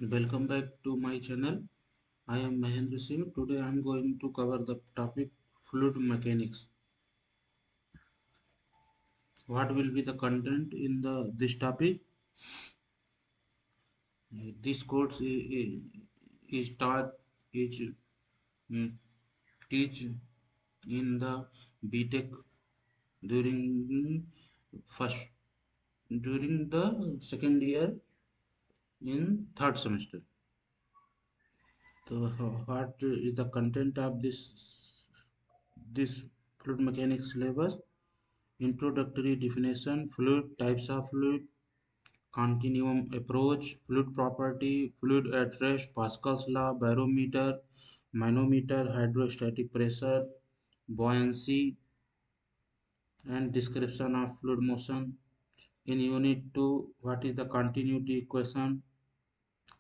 Welcome back to my channel. I am Mahendra Singh. Today I am going to cover the topic fluid mechanics. What will be the content in the this topic? This course is taught is mm, teach in the BTech during first during the second year in third semester. So what is the content of this fluid mechanics syllabus? Introductory definition, fluid, types of fluid, continuum approach, fluid property, fluid at rest, Pascal's law, barometer, manometer, hydrostatic pressure, buoyancy, and description of fluid motion. In unit 2, what is the continuity equation?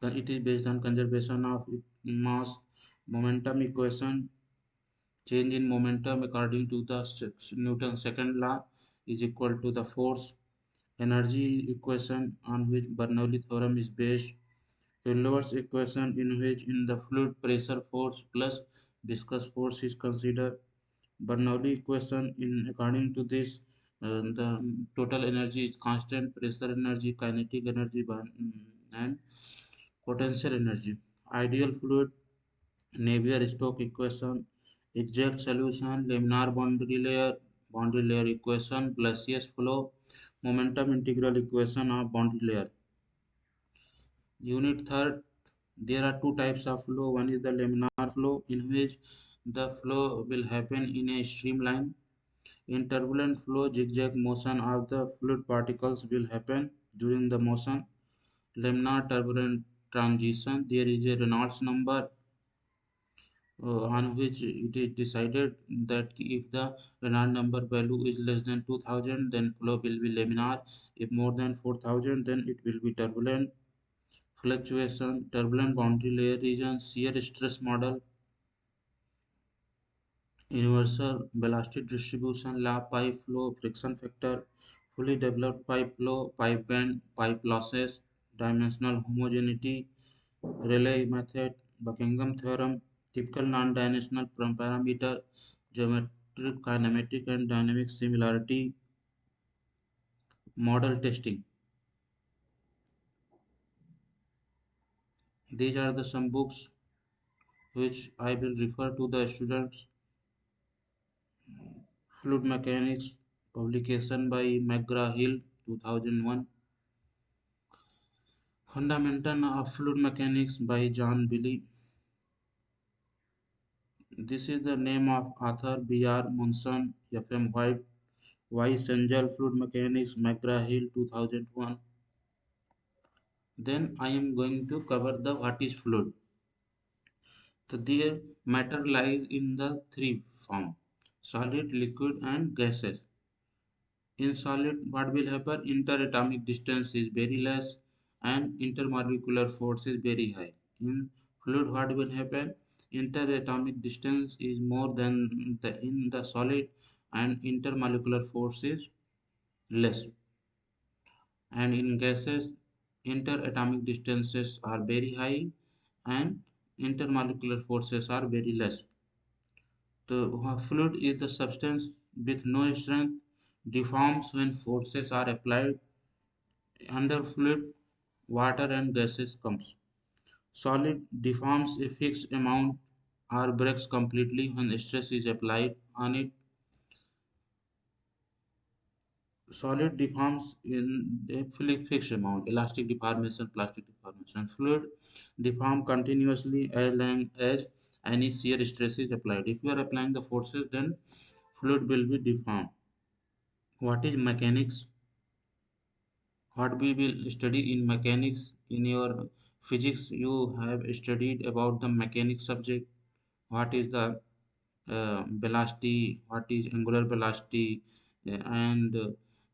It is based on conservation of mass. Momentum equation, change in momentum according to the Newton's second law is equal to the force. Energy equation on which Bernoulli theorem is based, Euler's equation in which in the fluid pressure force plus viscous force is considered, Bernoulli equation in according to this the total energy is constant, pressure energy, kinetic energy, and potential energy. Ideal fluid, Navier-Stokes equation, exact solution, laminar boundary layer equation, gaseous flow, momentum integral equation of boundary layer. Unit third, there are two types of flow. One is the laminar flow, in which the flow will happen in a streamline. In turbulent flow, zigzag motion of the fluid particles will happen during the motion. Laminar turbulent transition, there is a Reynolds number on which it is decided that if the Reynolds number value is less than 2000, then flow will be laminar. If more than 4000, then it will be turbulent. Fluctuation, turbulent boundary layer region, shear stress model, universal velocity distribution, lap pipe flow, friction factor, fully developed pipe flow, pipe bend, pipe losses, dimensional homogeneity, Rayleigh method, Buckingham theorem, typical non-dimensional parameter, geometric, kinematic, and dynamic similarity, model testing. These are the some books which I will refer to the students. Fluid Mechanics, publication by McGraw-Hill, 2001. Fundamental of Fluid Mechanics by John Billy. This is the name of author B.R. Munson, F.M. White, Y. Sengel, Fluid Mechanics, McGraw-Hill, 2001. Then I am going to cover the what is fluid. So their matter lies in the three form: solid, liquid, and gases. In solid, what will happen? Interatomic distance is very less and intermolecular force is very high. In fluid, what will happen? Interatomic distance is more than the in the solid and intermolecular force is less. And in gases, interatomic distances are very high and intermolecular forces are very less. The fluid is the substance with no strength, deforms when forces are applied. Under fluid, water and gases comes. Solid deforms a fixed amount or breaks completely when stress is applied on it. Solid deforms in a fixed amount, elastic deformation, plastic deformation. Fluid deform continuously as long as any shear stress is applied. If you are applying the forces, then fluid will be deformed. What is mechanics? What we will study in mechanics in your physics, you have studied about the mechanics subject. What is the velocity, what is angular velocity, and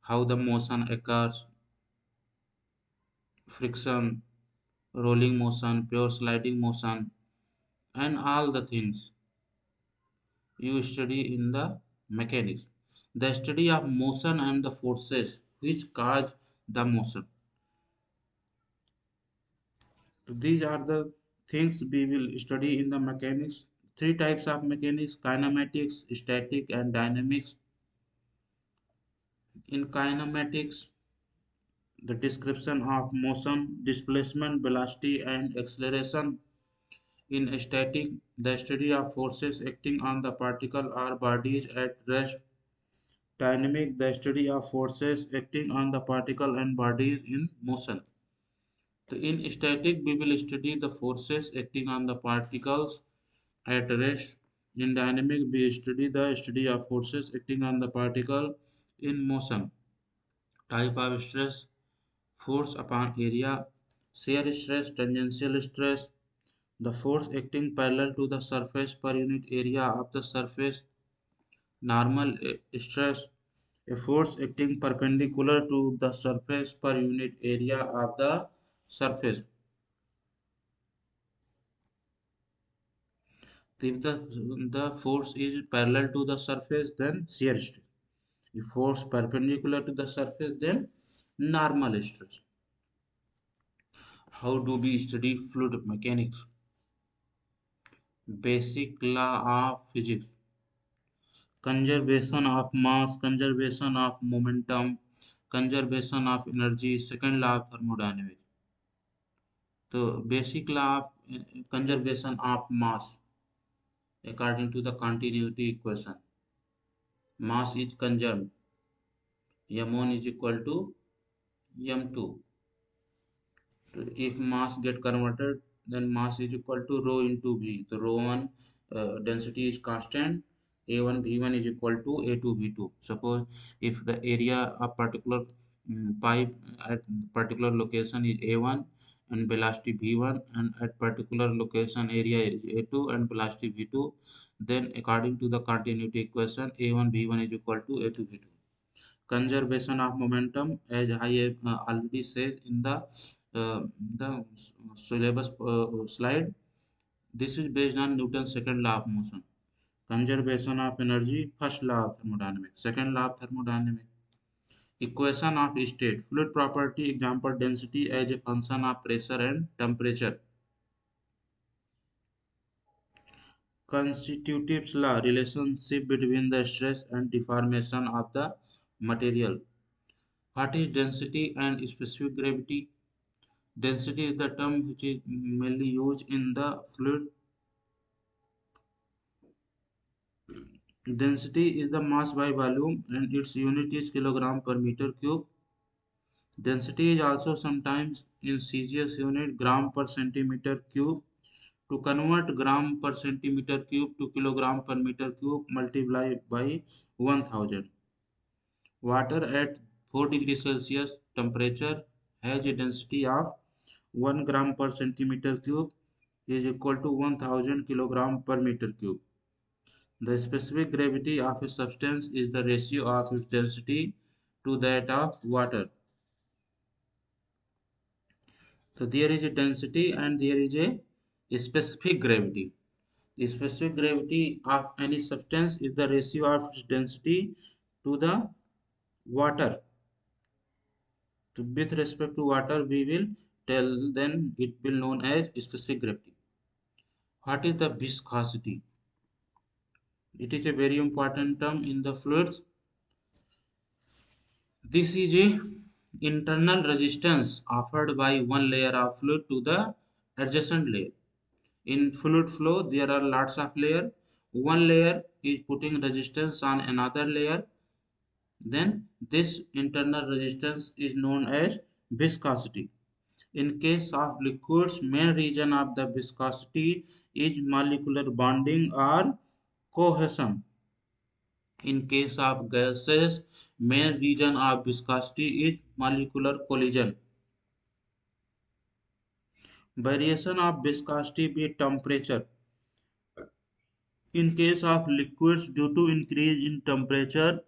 how the motion occurs, friction, rolling motion, pure sliding motion, and all the things you study in the mechanics. The study of motion and the forces which cause the motion. So these are the things we will study in the mechanics. Three types of mechanics: kinematics, static, and dynamics. In kinematics, the description of motion, displacement, velocity, and acceleration. In static, the study of forces acting on the particle or bodies at rest. Dynamic, the study of forces acting on the particle and bodies in motion. So in static, we will study the forces acting on the particles at rest. In dynamic, we study the study of forces acting on the particle in motion. Type of stress: force upon area, shear stress, tangential stress, the force acting parallel to the surface per unit area of the surface, normal stress, a force acting perpendicular to the surface per unit area of the surface. If the force is parallel to the surface, then shear stress. If force perpendicular to the surface, then normal stress. How do we study fluid mechanics? Basic law of physics: conservation of mass, conservation of momentum, conservation of energy. Second law of thermodynamics. So basic law of conservation of mass, according to the continuity equation. Mass is conserved. M1 is equal to M2. If mass get converted, then mass is equal to rho into V. The rho 1 density is constant. A1 V1 is equal to A2 V2. Suppose if the area of particular pipe at particular location is A1 and velocity V1, and at particular location area is A2 and velocity V2, then according to the continuity equation, A1 V1 is equal to A2 V2. Conservation of momentum, as I have already said in the syllabus slide. This is based on Newton's second law of motion. Conservation of energy, first law of thermodynamics. Second law of thermodynamics. Equation of state, fluid property, example density as a function of pressure and temperature. Constitutive law, relationship between the stress and deformation of the material. What is density and specific gravity? Density is the term which is mainly used in the fluid. Density is the mass by volume and its unit is kilogram per meter cube. Density is also sometimes in CGS unit, gram per centimeter cube. To convert gram per centimeter cube to kilogram per meter cube, multiply by 1000. Water at 4 degrees Celsius temperature has a density of 1 gram per centimeter cube is equal to 1000 kilogram per meter cube. The specific gravity of a substance is the ratio of its density to that of water. So there is a density and there is a specific gravity. The specific gravity of any substance is the ratio of its density to the water. So with respect to water, we will tell, then it will known as specific gravity. What is the viscosity? It is a very important term in the fluids. This is a internal resistance offered by one layer of fluid to the adjacent layer. In fluid flow, there are lots of layers. One layer is putting resistance on another layer. Then this internal resistance is known as viscosity. In case of liquids, main region of the viscosity is molecular bonding or cohesion. In case of gases, main region of viscosity is molecular collision. Variation of viscosity by temperature. In case of liquids, due to increase in temperature,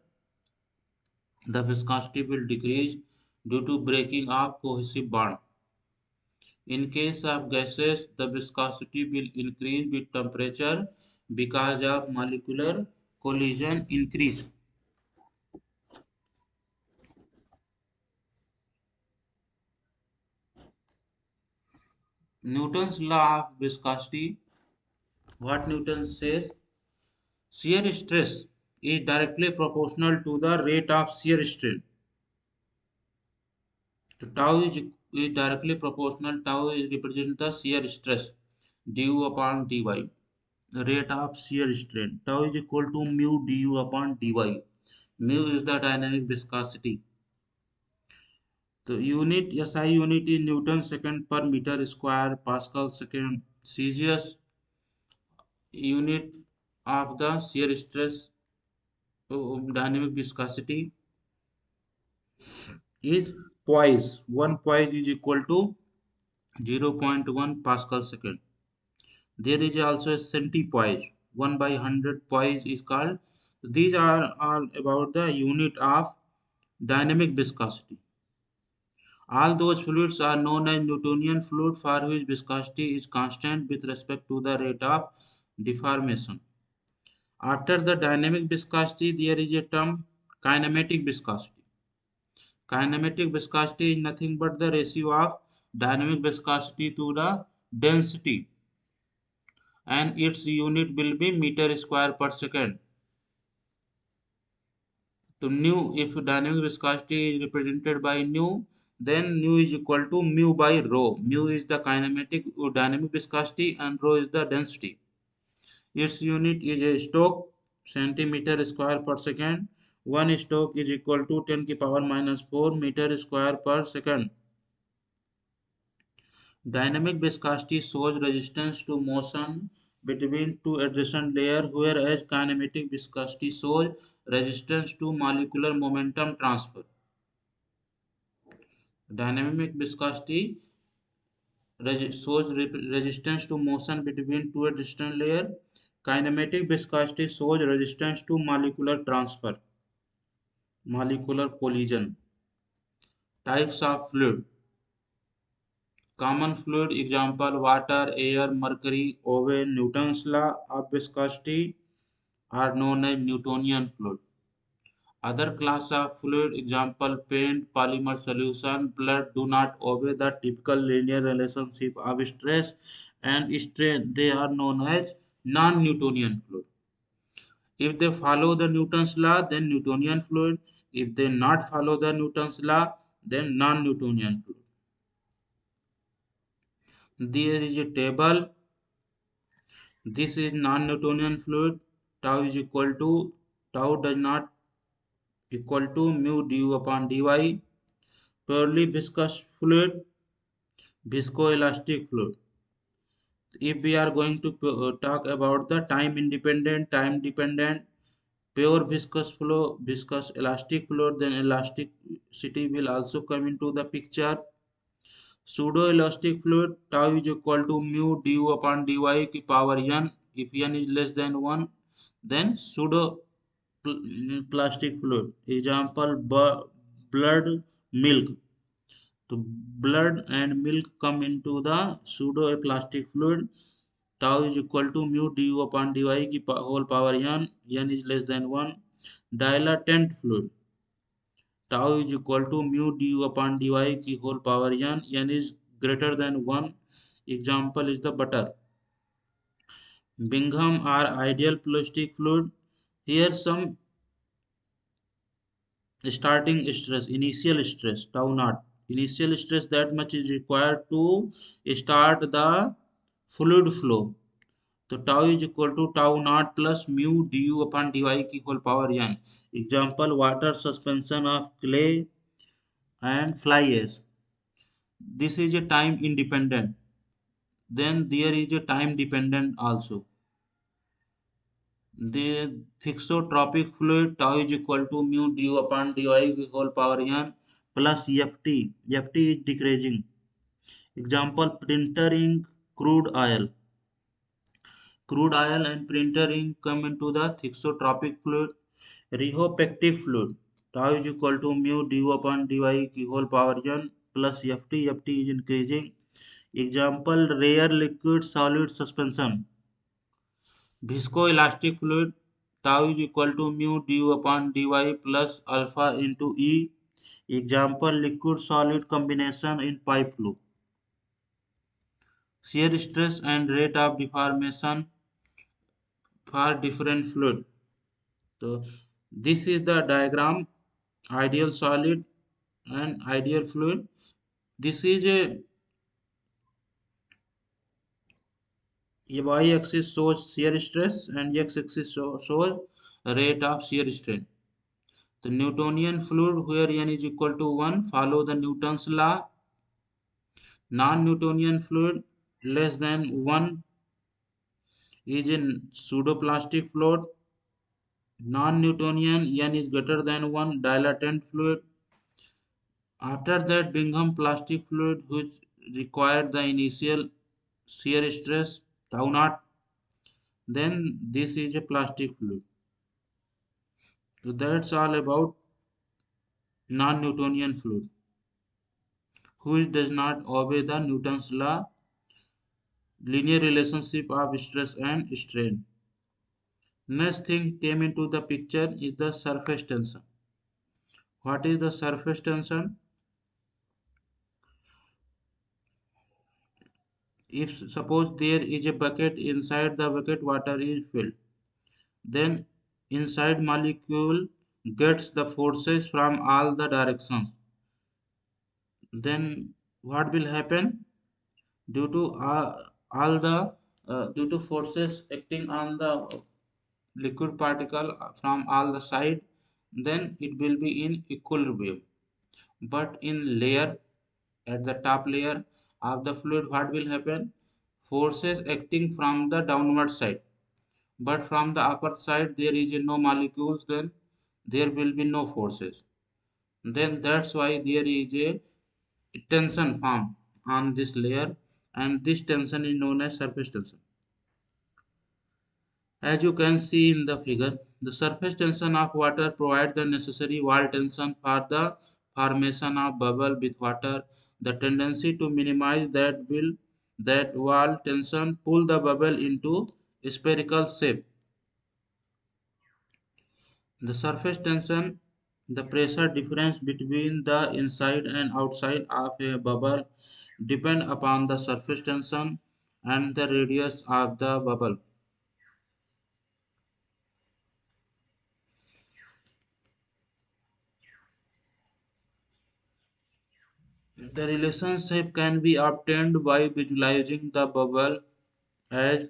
the viscosity will decrease due to breaking of cohesive bond. In case of gases, the viscosity will increase with temperature because of molecular collision increase. Newton's law of viscosity, what Newton says, shear stress is directly proportional to the rate of shear strain. So is directly proportional. Tau is represent the shear stress du upon dy. The rate of shear strain. Tau is equal to mu du upon dy. Mu is the dynamic viscosity. The unit SI unit is Newton second per meter square, Pascal second. Celsius unit of the shear stress, dynamic viscosity is poise. One poise is equal to 0.1 Pascal second. There is also a centipoise. 1 by 100 poise is called. These are all about the unit of dynamic viscosity. All those fluids are known as Newtonian fluid for which viscosity is constant with respect to the rate of deformation. After the dynamic viscosity, there is a term kinematic viscosity. Kinematic viscosity is nothing but the ratio of dynamic viscosity to the density, and its unit will be meter square per second. So nu, if dynamic viscosity is represented by nu, then nu is equal to mu by rho. Mu is the kinematic dynamic viscosity and rho is the density. Its unit is a Stoke, centimeter square per second. 1 Stoke is equal to 10 की power minus 4 meter square per second. Dynamic viscosity shows resistance to motion between two adjacent layers, whereas kinematic viscosity shows resistance to molecular momentum transfer. Dynamic viscosity shows resistance to motion between two adjacent layers. Kinematic viscosity shows resistance to molecular transfer, molecular collision. Types of fluid. Common fluid example water, air, mercury, oven. Newton's law of viscosity are known as Newtonian fluid. Other class of fluid example paint, polymer solution, blood do not obey the typical linear relationship of stress and strain. They are known as non-Newtonian fluid. If they follow the Newton's law, then Newtonian fluid. If they not follow the Newton's law, then non-Newtonian fluid. There is a table. This is non-Newtonian fluid. Tau is equal to, tau does not equal to mu du upon dy. Purely viscous fluid, viscoelastic fluid. If we are going to talk about the time dependent, pure viscous flow, viscous elastic fluid, then elasticity will also come into the picture. Pseudo-elastic fluid, tau is equal to mu du upon dy की power n. If n is less than 1, then pseudo plastic fluid. Example, blood, milk. So blood and milk come into the pseudo-plastic fluid. Tau is equal to mu du upon dy की whole power n. N is less than 1. Dilatant fluid. Tau is equal to mu du upon dy की whole power n. N is greater than 1. Example is the butter. Bingham are ideal plastic fluid. Here some starting stress, initial stress, tau naught. Initial stress, that much is required to start the fluid flow. So tau is equal to tau naught plus mu du upon dy की whole power n. Example, water suspension of clay and fly ash. This is a time independent. Then there is a time dependent also. The thixotropic fluid, tau is equal to mu du upon dy की whole power n plus Ft. Ft is decreasing. Example, printer ink, crude oil. Crude oil and printer ink come into the thixotropic fluid. Rheopectic fluid, tau is equal to mu du upon dy की whole power n plus Ft. Ft is increasing. Example, rare liquid solid suspension. Viscoelastic fluid, tau is equal to mu du upon dy plus alpha into E. Example, liquid solid combination in pipe flow. shear stress and rate of deformation for different fluid. So this is the diagram, ideal solid and ideal fluid. This is a y-axis shows shear stress and x-axis shows rate of shear strain. The Newtonian fluid where n is equal to 1 follow the Newton's law. Non-Newtonian fluid less than 1 is a pseudoplastic fluid. Non-Newtonian n is greater than 1 dilatant fluid. After that Bingham plastic fluid which required the initial shear stress tau naught, then this is a plastic fluid. So that's all about non-Newtonian fluid which does not obey the Newton's law, linear relationship of stress and strain. Next thing came into the picture is the surface tension. What is the surface tension? If suppose there is a bucket, inside the bucket water is filled, then inside molecule gets the forces from all the directions. Then what will happen? Due to all the due to forces acting on the liquid particle from all the side, then it will be in equilibrium. But in layer, at the top layer of the fluid, what will happen? Forces acting from the downward side, but from the upper side there is no molecules, then there will be no forces. Then that's why there is a tension form on this layer, and this tension is known as surface tension. As you can see in the figure, the surface tension of water provides the necessary wall tension for the formation of bubble with water. The tendency to minimize that wall tension pull the bubble into spherical shape. The surface tension, the pressure difference between the inside and outside of a bubble depend upon the surface tension and the radius of the bubble. The relationship can be obtained by visualizing the bubble as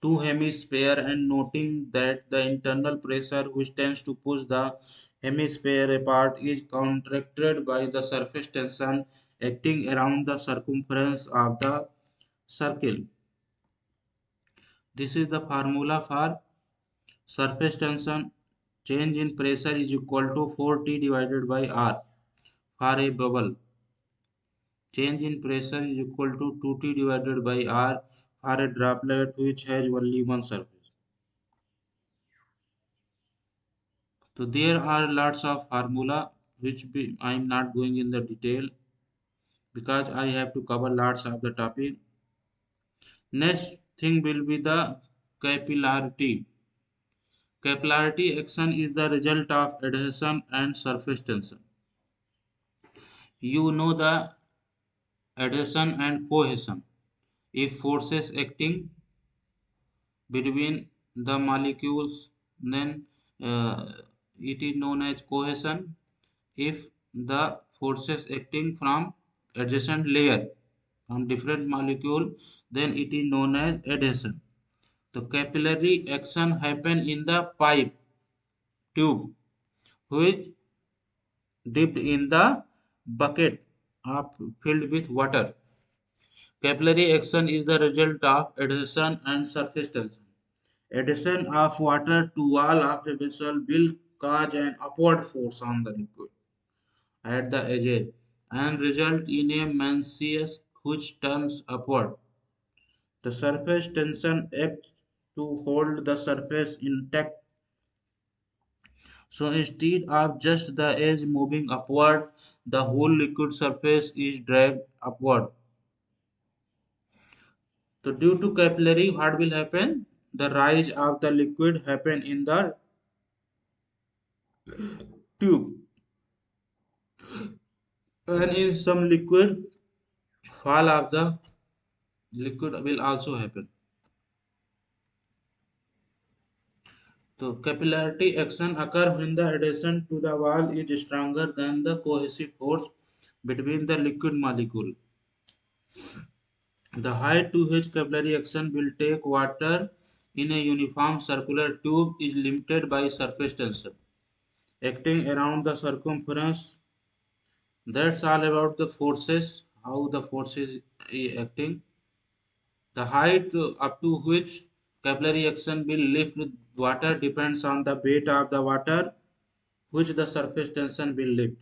two hemispheres and noting that the internal pressure which tends to push the hemisphere apart is counteracted by the surface tension acting around the circumference of the circle. This is the formula for surface tension. Change in pressure is equal to 4T divided by R for a bubble. Change in pressure is equal to 2T divided by R for a droplet which has only one surface. So there are lots of formula which I am not going in the detail because I have to cover lots of the topic. Next thing will be the capillarity. Capillarity action is the result of adhesion and surface tension. You know the adhesion and cohesion. If forces acting between the molecules, then uh, it is known as cohesion. If the forces acting from adjacent layer from different molecule, then it is known as adhesion. The capillary action happen in the pipe tube which dipped in the bucket of filled with water. Capillary action is the result of adhesion and surface tension. Addition of water to wall of a vessel will cause an upward force on the liquid at the edges and result in a meniscus which turns upward. The surface tension acts to hold the surface intact. So instead of just the edge moving upward, the whole liquid surface is dragged upward. So due to capillary, what will happen? The rise of the liquid happen in the tube, and in some liquid fall of the liquid will also happen. So capillarity action occur when the adhesion to the wall is stronger than the cohesive force between the liquid molecule. The height to which capillary action will take water in a uniform circular tube is limited by surface tension acting around the circumference. That's all about the forces, how the forces is acting. The height up to which capillary action will lift water depends on the weight of the water which the surface tension will lift.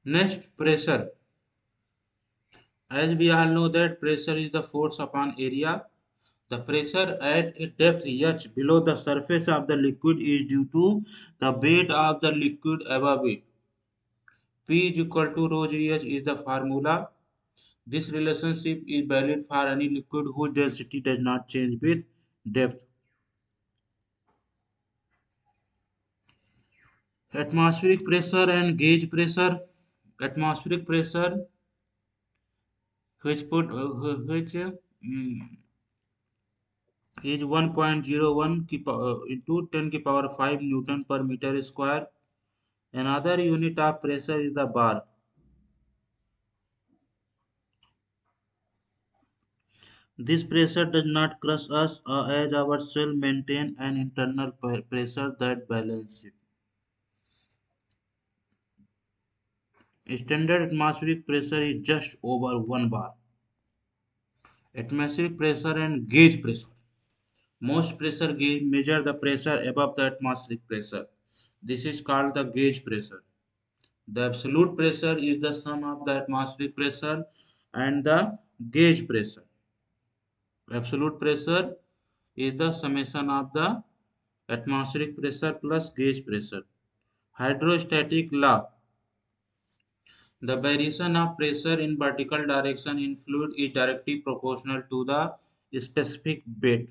Next, pressure. As we all know that pressure is the force upon area. The pressure at a depth h below the surface of the liquid is due to the weight of the liquid above it. P is equal to rho gh is the formula. This relationship is valid for any liquid whose density does not change with depth. Atmospheric pressure and gauge pressure. Atmospheric pressure, which is 1.01 into 10 की power 5 Newton per meter square. Another unit of pressure is the bar. This pressure does not crush us as our cell maintain an internal pressure that balances it. Standard atmospheric pressure is just over 1 bar. Atmospheric pressure and gauge pressure. Most pressure gauge measure the pressure above the atmospheric pressure. This is called the gauge pressure. The absolute pressure is the sum of the atmospheric pressure and the gauge pressure. Absolute pressure is the summation of the atmospheric pressure plus gauge pressure. Hydrostatic law. The variation of pressure in vertical direction in fluid is directly proportional to the specific weight.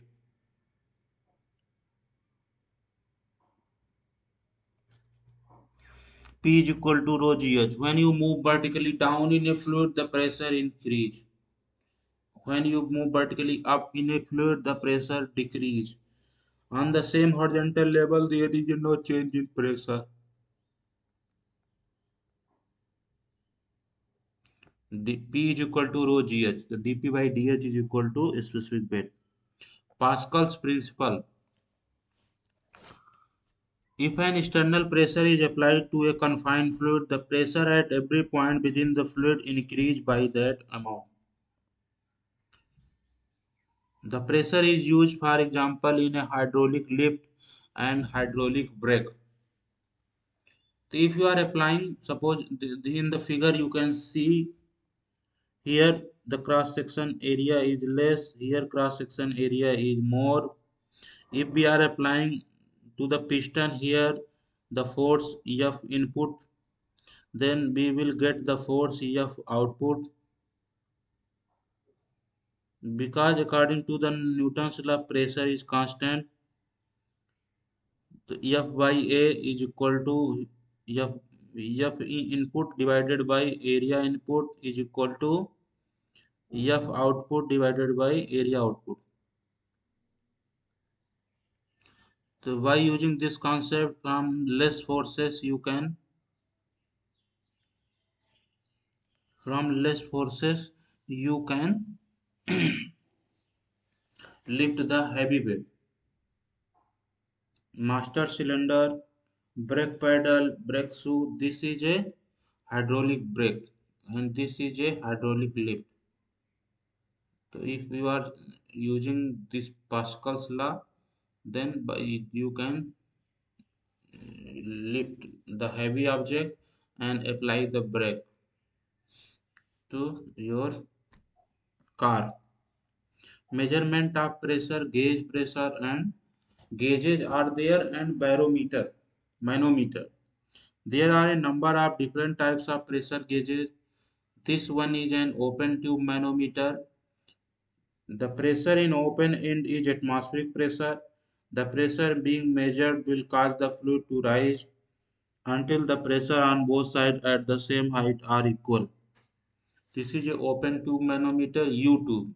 P is equal to rho gh. When you move vertically down in a fluid, the pressure increase. When you move vertically up in a fluid, the pressure decrease. On the same horizontal level, there is no change in pressure. P is equal to rho gh. The dP by dh is equal to specific weight. Pascal's principle. If an external pressure is applied to a confined fluid, the pressure at every point within the fluid increases by that amount. The pressure is used, for example, in a hydraulic lift and hydraulic brake. So if you are applying, suppose in the figure you can see here the cross section area is less, here cross section area is more. If we are applying to the piston here the force F input, then we will get the force F output, because according to the Newton's law pressure is constant. So F by A is equal to F, F input divided by area input is equal to F output divided by area output. So by using this concept from less forces you can lift the heavy weight. Master cylinder, brake pedal, brake shoe. This is a hydraulic brake and this is a hydraulic lift. So if you are using this Pascal's law, then you can lift the heavy object and apply the brake to your car. Measurement of pressure, gauge pressure and gauges are there, and barometer, manometer. There are a number of different types of pressure gauges. This one is an open tube manometer. The pressure in open end is atmospheric pressure. The pressure being measured will cause the fluid to rise until the pressure on both sides at the same height are equal. This is a open tube manometer U tube.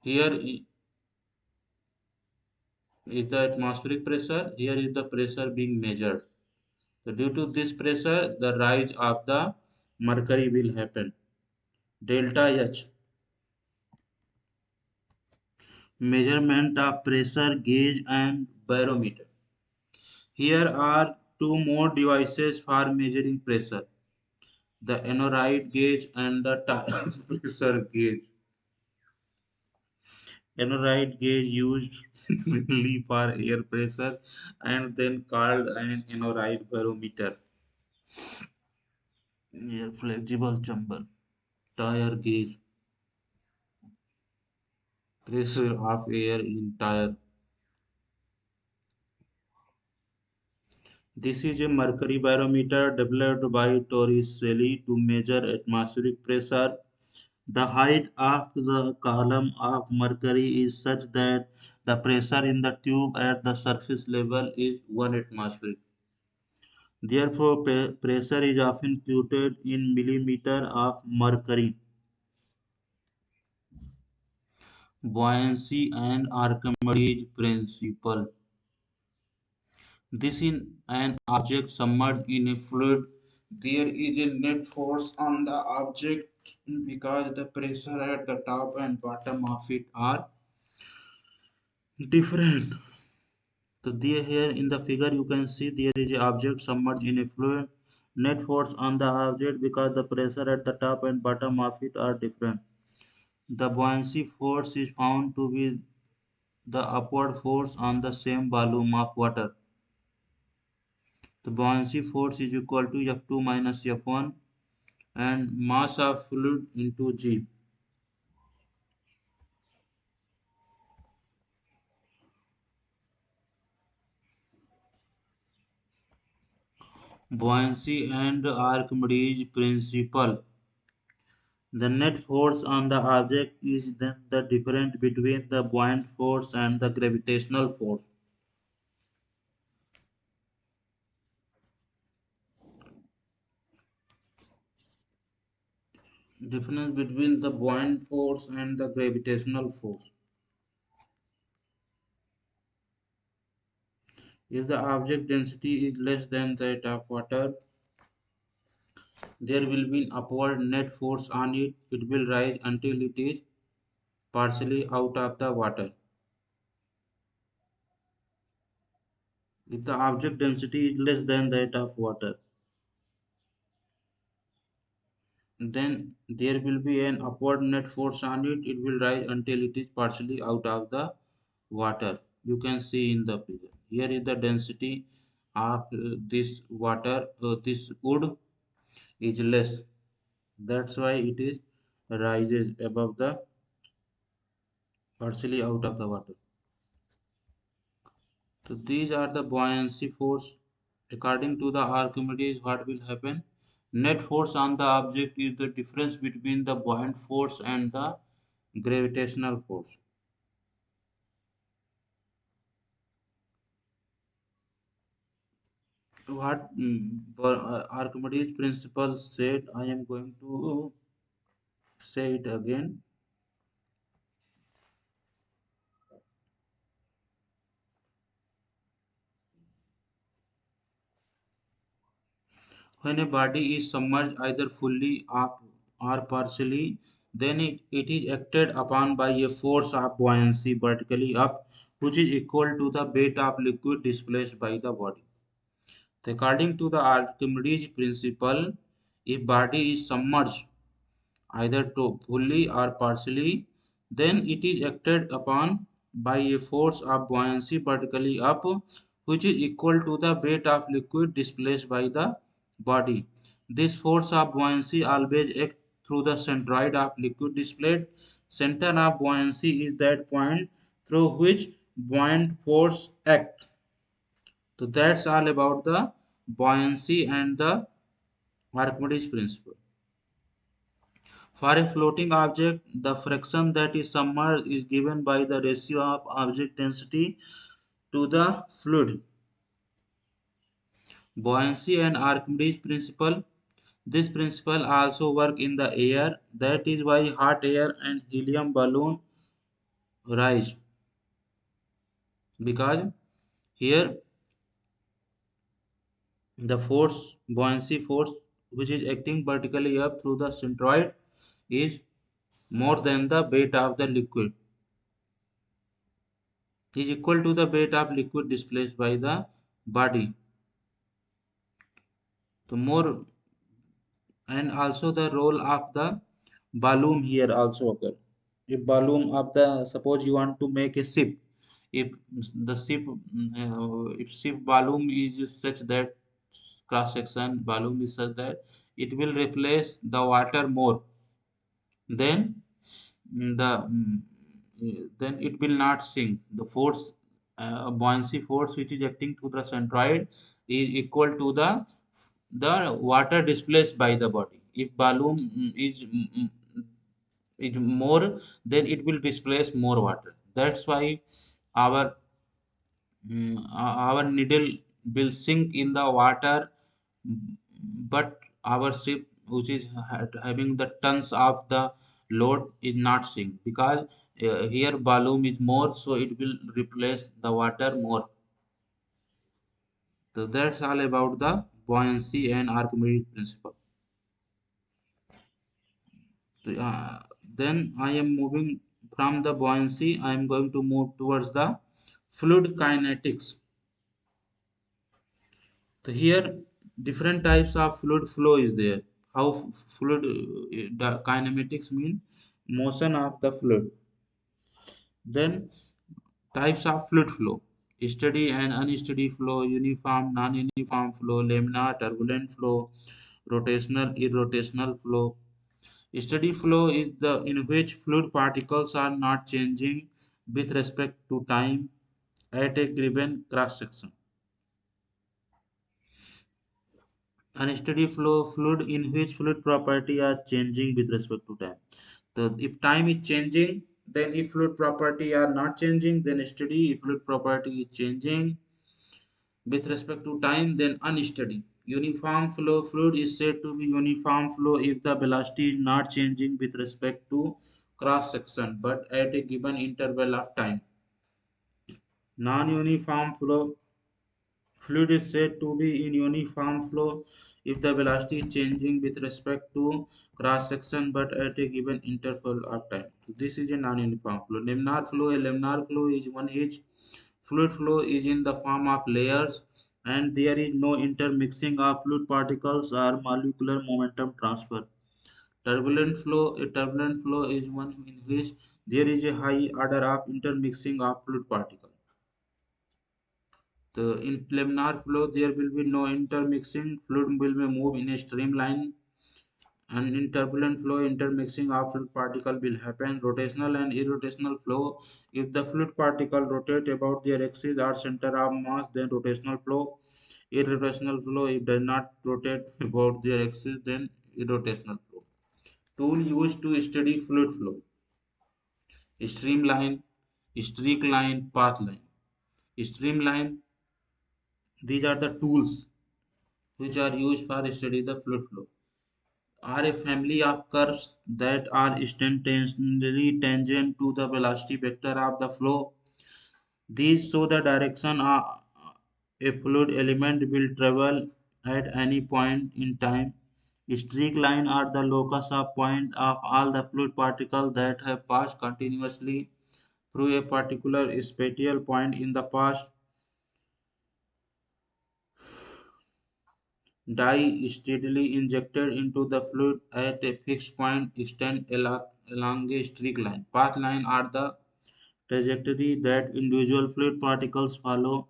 Here is the atmospheric pressure. Here is the pressure being measured. So due to this pressure, the rise of the mercury will happen. Delta H, measurement of pressure gauge and barometer. Here are two more devices for measuring pressure: the aneroid gauge and the tire pressure gauge. Aneroid gauge used mainly for air pressure and then called an aneroid barometer. Air flexible chamber. Tire gauge. Pressure of air in tire. This is a mercury barometer developed by Torricelli to measure atmospheric pressure. The height of the column of mercury is such that the pressure in the tube at the surface level is 1 atmosphere. Therefore, pressure is often quoted in millimeter of mercury. Buoyancy and Archimedes principle. This is an object submerged in a fluid. There is a net force on the object because the pressure at the top and bottom of it are different. So there here in the figure you can see there is an object submerged in a fluid. Net force on the object because the pressure at the top and bottom of it are different. The buoyancy force is found to be the upward force on the same volume of water. The buoyancy force is equal to F2 minus F1 and mass of fluid into G. Buoyancy and Archimedes principle. The net force on the object is then the difference between the buoyant force and the gravitational force. Difference between the buoyant force and the gravitational force. If the object density is less than that of water, there will be an upward net force on it. It will rise until it is partially out of the water. If the object density is less than that of water, then there will be an upward net force on it. It will rise until it is partially out of the water. You can see in the figure. Here is the density of this water, this wood is less. That's why it is rises above the partially out of the water. So these are the buoyancy force. According to the Archimedes, what will happen? Net force on the object is the difference between the buoyant force and the gravitational force. What Archimedes principle said, I am going to say it again. When a body is submerged either fully up or partially, then it is acted upon by a force of buoyancy vertically up, which is equal to the weight of liquid displaced by the body. According to the Archimedes principle, if body is submerged either to fully or partially, then it is acted upon by a force of buoyancy vertically up, which is equal to the weight of liquid displaced by the body. This force of buoyancy always acts through the centroid of liquid displaced. Center of buoyancy is that point through which buoyant force acts. So that's all about the buoyancy and the Archimedes principle. For a floating object, the fraction that is submerged is given by the ratio of object density to the fluid. Buoyancy and Archimedes principle. This principle also work in the air. That is why hot air and helium balloon rise, because here the force, buoyancy force, which is acting vertically up through the centroid, is more than the weight of the liquid, is equal to the weight of liquid displaced by the body. The more, and also the role of the balloon here also occur. If balloon of the, suppose you want to make a ship, if the ship, if ship balloon is such that cross section balloon is such that it will replace the water more, then then it will not sink. The force, buoyancy force which is acting to the centroid is equal to the water displaced by the body. If balloon is more, then it will displace more water. That's why our our needle will sink in the water, but our ship, which is having the tons of the load, is not sink, because here volume is more, so it will replace the water more. So that's all about the buoyancy and Archimedes principle. So, then I am moving from the buoyancy. I am going to move towards the fluid kinetics. So here different types of fluid flow is there. How fluid, the kinematics mean motion of the fluid. Then types of fluid flow: steady and unsteady flow, uniform, non-uniform flow, laminar, turbulent flow, rotational, irrotational flow. Steady flow is the in which fluid particles are not changing with respect to time at a given cross section. Unsteady flow, fluid in which fluid property are changing with respect to time. So if time is changing, then if fluid property are not changing, then steady. If fluid property is changing with respect to time, then unsteady. Uniform flow, fluid is said to be uniform flow if the velocity is not changing with respect to cross section, but at a given interval of time. Non-uniform flow, fluid is said to be in uniform flow if the velocity is changing with respect to cross section, but at a given interval of time. So this is a non-uniform flow. Laminar flow, a laminar flow is one edge. Fluid flow is in the form of layers, and there is no intermixing of fluid particles or molecular momentum transfer. A turbulent flow is one in which there is a high order of intermixing of fluid particles. In laminar flow, there will be no intermixing. Fluid will be move in a streamline, and in turbulent flow, intermixing of fluid particle will happen. Rotational and irrotational flow. If the fluid particle rotate about their axis or center of mass, then rotational flow. Irrotational flow, if does not rotate about their axis, then irrotational flow. Tool used to study fluid flow: streamline, streak line, path line. Streamline, these are the tools which are used for study the fluid flow, are a family of curves that are instantaneously tangent to the velocity vector of the flow. These show the direction a fluid element will travel at any point in time. Streak line are the locus of point of all the fluid particles that have passed continuously through a particular spatial point in the past. Dye steadily injected into the fluid at a fixed point extend along a streak line. Path line are the trajectory that individual fluid particles follow.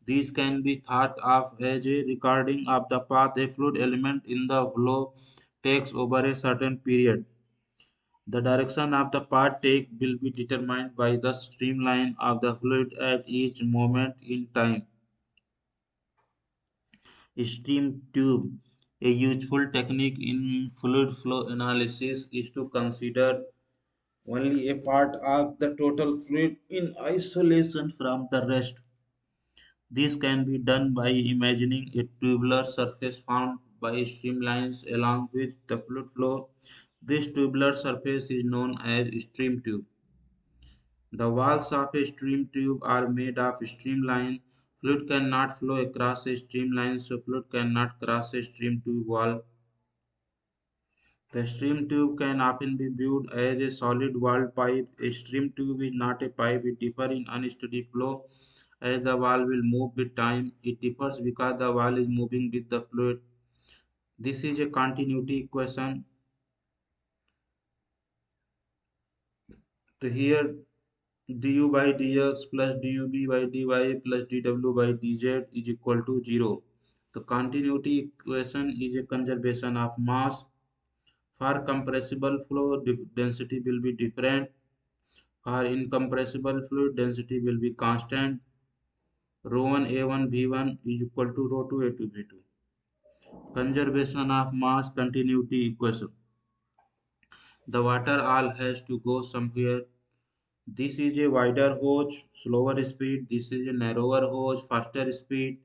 These can be thought of as a recording of the path a fluid element in the flow takes over a certain period. The direction of the path take will be determined by the streamline of the fluid at each moment in time. Stream tube. A useful technique in fluid flow analysis is to consider only a part of the total fluid in isolation from the rest. This can be done by imagining a tubular surface found by streamlines along which the fluid flow. This tubular surface is known as stream tube. The walls of a stream tube are made of streamline. Fluid cannot flow across a streamline, so fluid cannot cross a stream tube wall. The stream tube can often be viewed as a solid walled pipe. A stream tube is not a pipe, it differs in unsteady flow as the wall will move with time. It differs because the wall is moving with the fluid. This is a continuity equation. So here du by dx plus dub by dy plus dw by dz is equal to 0. The continuity equation is a conservation of mass. For compressible flow, density will be different. For incompressible fluid, density will be constant. Rho 1 A1 V1 is equal to rho 2 A2 V2. Conservation of mass continuity equation. The water all has to go somewhere. This is a wider hose, slower speed. This is a narrower hose, faster speed.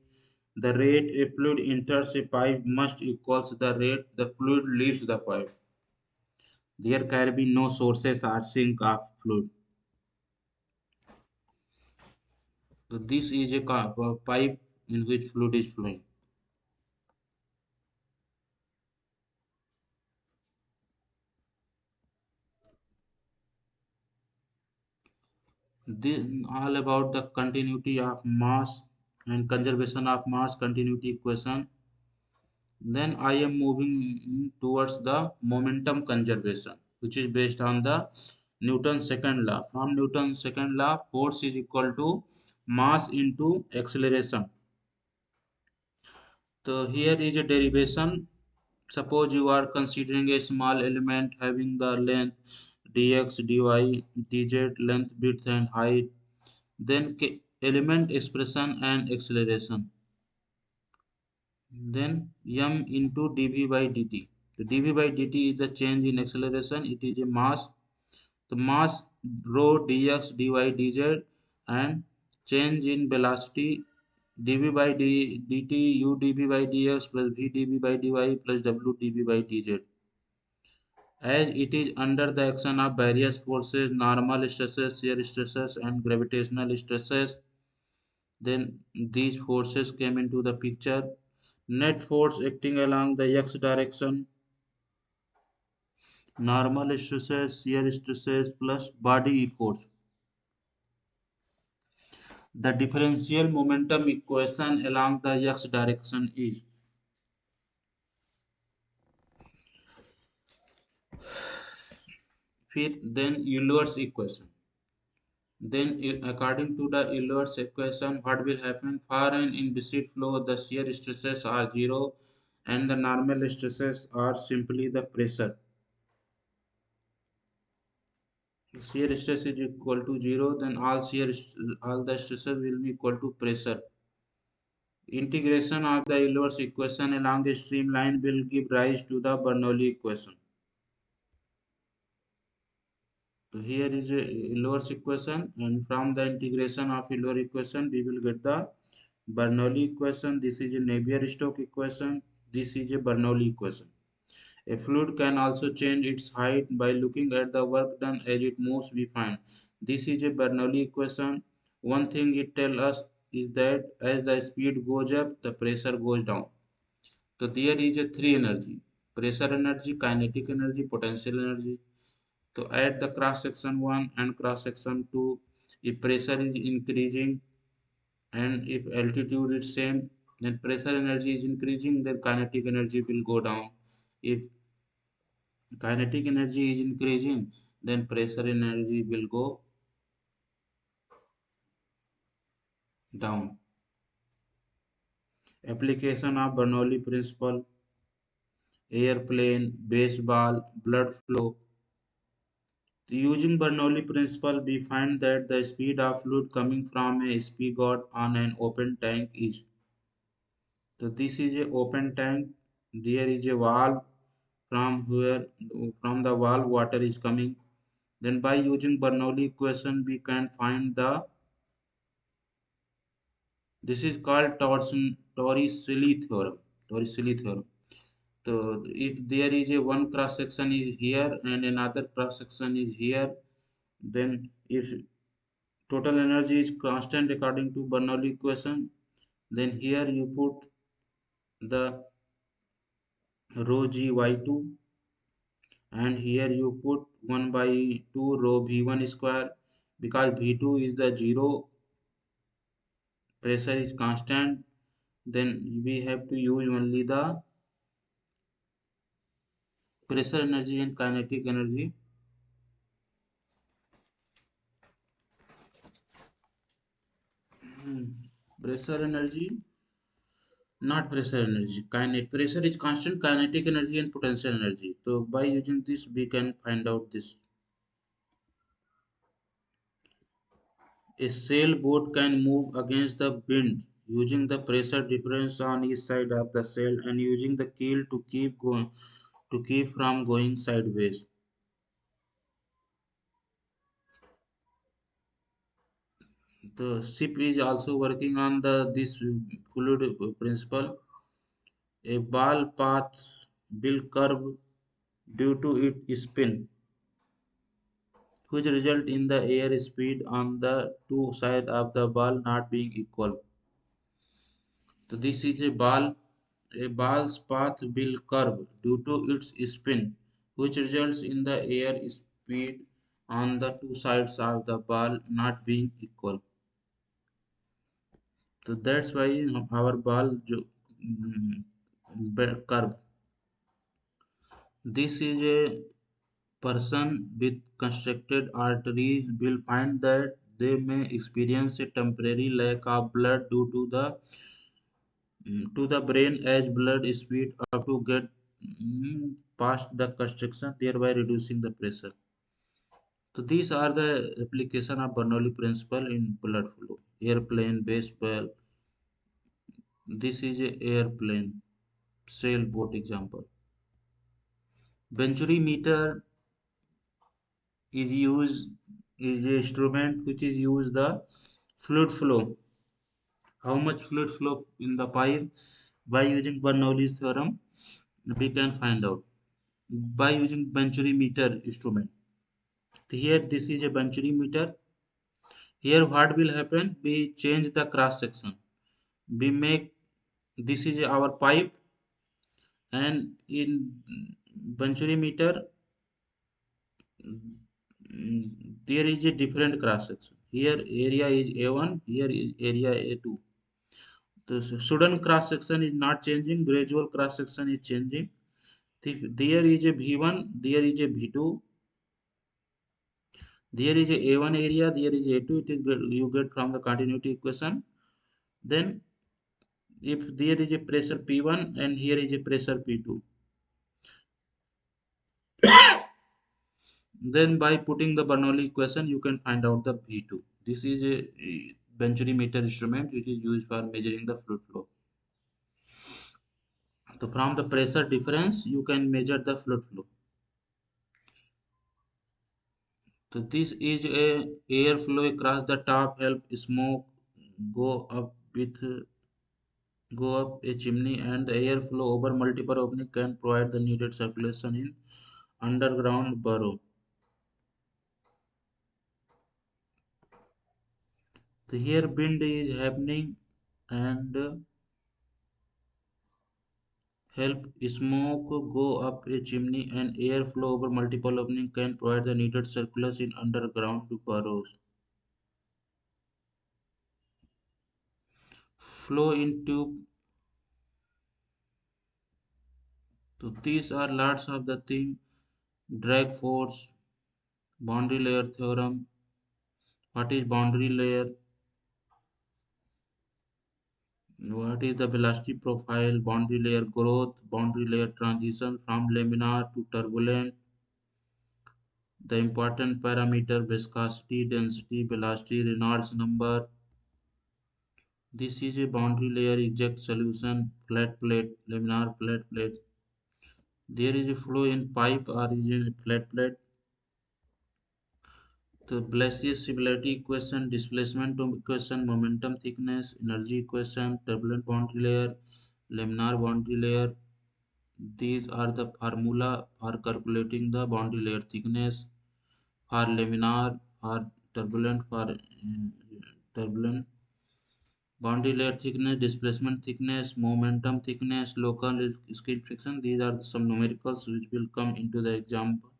The rate a fluid enters a pipe must equals the rate the fluid leaves the pipe. There can be no sources or sink of fluid. So this is a pipe in which fluid is flowing. This all about the continuity of mass and conservation of mass continuity equation. Then I am moving towards the momentum conservation, which is based on the Newton's second law. From Newton's second law, force is equal to mass into acceleration. So here is a derivation. Suppose you are considering a small element having the length dx, dy, dz, length, width, and height. Then element expression and acceleration. Then m into dv by dt. The dv by dt is the change in acceleration. It is a mass. The mass rho dx, dy, dz, and change in velocity dv by dt u dv by dx plus v dv by dy plus w dv by dz. As it is under the action of various forces, normal stresses, shear stresses, and gravitational stresses, then these forces came into the picture. Net force acting along the x direction, normal stresses, shear stresses plus body force. The differential momentum equation along the x direction is fit then Euler's equation. Then according to the Euler's equation, what will happen? For an inviscid flow, the shear stresses are zero and the normal stresses are simply the pressure. Shear stress is equal to zero, then all the stresses will be equal to pressure. Integration of the Euler's equation along a streamline will give rise to the Bernoulli equation. So here is a Euler's equation, and from the integration of Euler equation, we will get the Bernoulli equation. This is a Navier-Stokes equation. This is a Bernoulli equation. A fluid can also change its height by looking at the work done as it moves. We find this is a Bernoulli equation. One thing it tells us is that as the speed goes up, the pressure goes down. So there is a three energy: pressure energy, kinetic energy, potential energy. So at the cross section 1 and cross section 2, if pressure is increasing and if altitude is same, then pressure energy is increasing, then kinetic energy will go down. If kinetic energy is increasing, then pressure energy will go down. Application of Bernoulli principle: airplane, baseball, blood flow. Using Bernoulli principle, we find that the speed of fluid coming from a spigot on an open tank is. So this is a open tank. There is a valve from where from the valve water is coming. Then by using Bernoulli equation, we can find the. This is called Torricelli theorem. Torricelli theorem. So if there is a one cross section is here and another cross section is here, then if total energy is constant according to Bernoulli equation, then here you put the rho g y2, and here you put 1 by 2 rho v1 square, because v2 is the zero, pressure is constant, then we have to use only the pressure energy and kinetic energy. Pressure energy, not pressure energy, kinetic pressure is constant, kinetic energy and potential energy. So by using this we can find out this. A sailboat can move against the wind using the pressure difference on each side of the sail and using the keel to keep from going sideways. The ship is also working on the this fluid principle. A ball path will curve due to its spin, which result in the air speed on the two sides of the ball not being equal. So this is a ball. A ball's path will curve due to its spin, which results in the air speed on the two sides of the ball not being equal. So that's why our ball curve. This is a person with constricted arteries will find that they may experience a temporary lack of blood due to the brain as blood speed up to get past the constriction, thereby reducing the pressure. So these are the application of Bernoulli principle in blood flow. Airplane, baseball. This is a airplane, sailboat example. Venturi meter is used is a instrument which is used the fluid flow. How much fluid flow in the pipe? By using Bernoulli's theorem, we can find out by using Venturi meter instrument. Here, this is a Venturi meter. Here, what will happen? We change the cross section. We make this is our pipe, and in Venturi meter, there is a different cross section. Here, area is A1. Here is area A2. The sudden cross section is not changing. Gradual cross section is changing. If there is a V1, there is a V2, there is a A1 area, there is A2, it is you get from the continuity equation. Then if there is a pressure P1 and here is a pressure P2, then by putting the Bernoulli equation you can find out the V2. This is a Venturi meter instrument which is used for measuring the fluid flow. So from the pressure difference you can measure the fluid flow. So this is a airflow across the top help smoke go up with go up a chimney, and the airflow over multiple openings can provide the needed circulation in underground burrow. So here wind is happening and help smoke go up a chimney, and airflow over multiple openings can provide the needed circulation in underground burrows. Flow in tube. So these are lots of the thing. Drag force, boundary layer theorem. What is boundary layer? What is the velocity profile, boundary layer growth, boundary layer transition from laminar to turbulent, the important parameter viscosity, density, velocity, Reynolds number. This is a boundary layer exact solution, flat plate, laminar flat plate. There is a flow in pipe or is in a flat plate. The Blasius stability equation, displacement equation, momentum thickness, energy equation, turbulent boundary layer, laminar boundary layer. These are the formula for calculating the boundary layer thickness for laminar, for turbulent, boundary layer thickness, displacement thickness, momentum thickness, local skin friction. These are some numericals which will come into the example,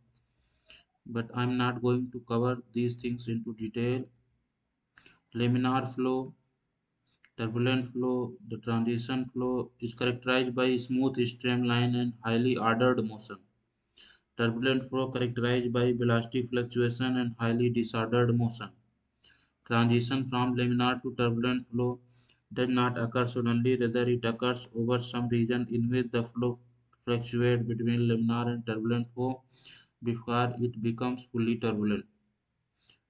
but I'm not going to cover these things into detail. Laminar flow, turbulent flow, the transition flow is characterized by smooth streamline and highly ordered motion. Turbulent flow characterized by velocity fluctuation and highly disordered motion. Transition from laminar to turbulent flow does not occur suddenly, rather it occurs over some region in which the flow fluctuates between laminar and turbulent flow before it becomes fully turbulent.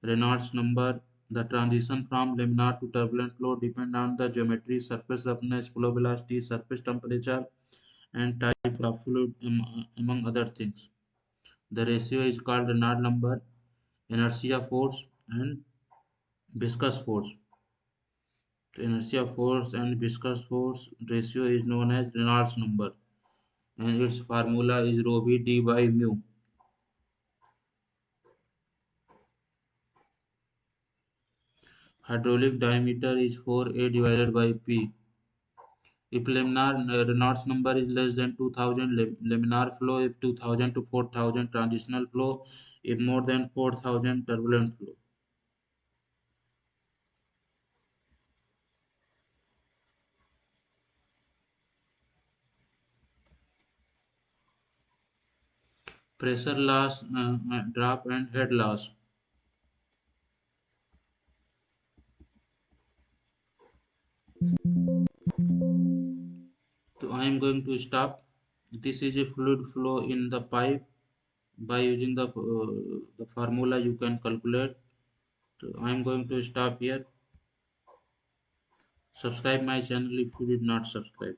Reynolds number. The transition from laminar to turbulent flow depend on the geometry, surface roughness, flow velocity, surface temperature, and type of fluid, among other things. The ratio is called Reynolds number. Inertia force and viscous force. The inertia force and viscous force ratio is known as Reynolds number, and its formula is rho v d by mu. Hydraulic diameter is 4a divided by p. If laminar Reynolds number is less than 2000, laminar flow; if 2000 to 4000, transitional flow; if more than 4000, turbulent flow. Pressure loss, drop and head loss. So I am going to stop. This is a fluid flow in the pipe. By using the formula you can calculate. So I am going to stop here. Subscribe my channel if you did not subscribe.